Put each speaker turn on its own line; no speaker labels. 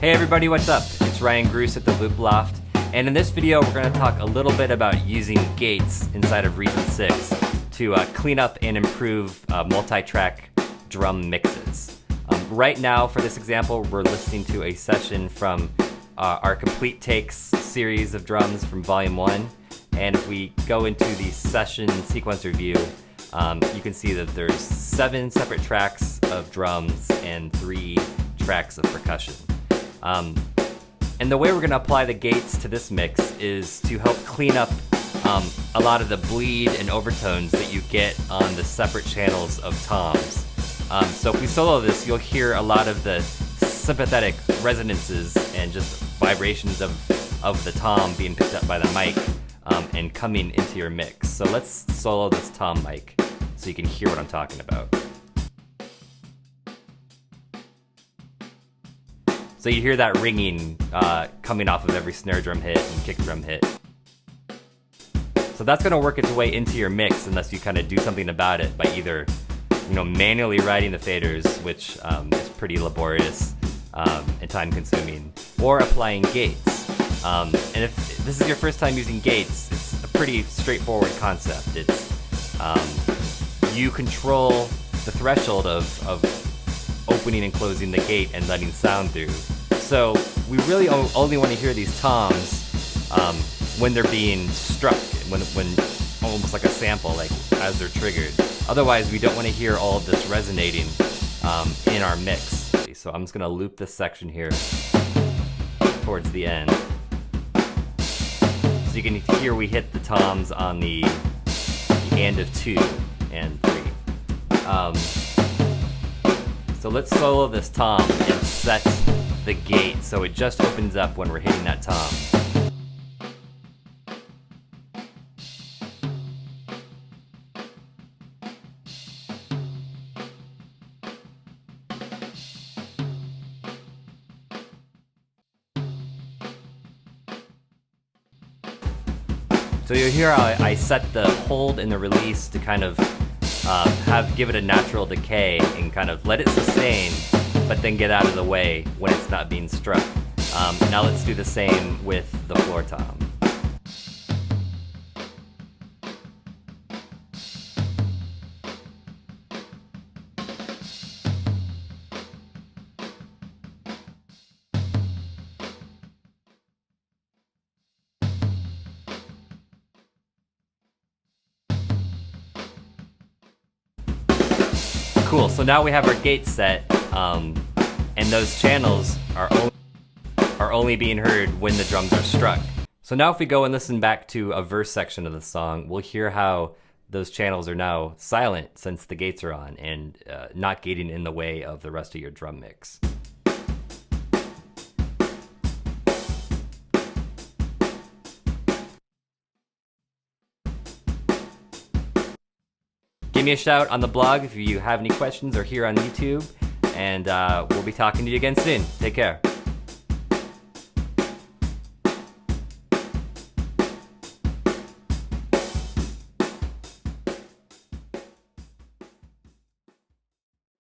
Hey everybody, what's up? It's Ryan Gruss at the Loop Loft, and in this video we're going to talk a little bit about using gates inside of Reason 6 to clean up and improve multi-track drum mixes. Right now, for this example, we're listening to a session from our Complete Takes series of drums from Volume 1, and if we go into the session sequence review, you can see that there's 7 separate tracks of drums and 3 tracks of percussion. And the way we're going to apply the gates to this mix is to help clean up a lot of the bleed and overtones that you get on the separate channels of toms. So if we solo this, you'll hear a lot of the sympathetic resonances and just vibrations of the tom being picked up by the mic and coming into your mix. So let's solo this tom mic so you can hear what I'm talking about. So you hear that ringing coming off of every snare drum hit and kick drum hit. So that's going to work its way into your mix unless you kind of do something about it by either, manually writing the faders, which is pretty laborious and time consuming, or applying gates. And if this is your first time using gates, it's a pretty straightforward concept. It's you control the threshold of opening and closing the gate and letting sound through. So we really only want to hear these toms when they're being struck, when almost like a sample, like as they're triggered. Otherwise, we don't want to hear all of this resonating in our mix. So I'm just going to loop this section here towards the end. So you can hear we hit the toms on the end of 2 and 3. So let's solo this tom and set the gate so it just opens up when we're hitting that tom. So you'll hear how I set the hold and the release to kind of give it a natural decay and kind of let it sustain, but then get out of the way when it's not being struck. Now let's do the same with the floor tom. Cool, so now we have our gate set, and those channels are only being heard when the drums are struck. So now if we go and listen back to a verse section of the song, we'll hear how those channels are now silent since the gates are on and not getting in the way of the rest of your drum mix. Give me a shout on the blog if you have any questions or here on YouTube, and we'll be talking to you again soon. Take care.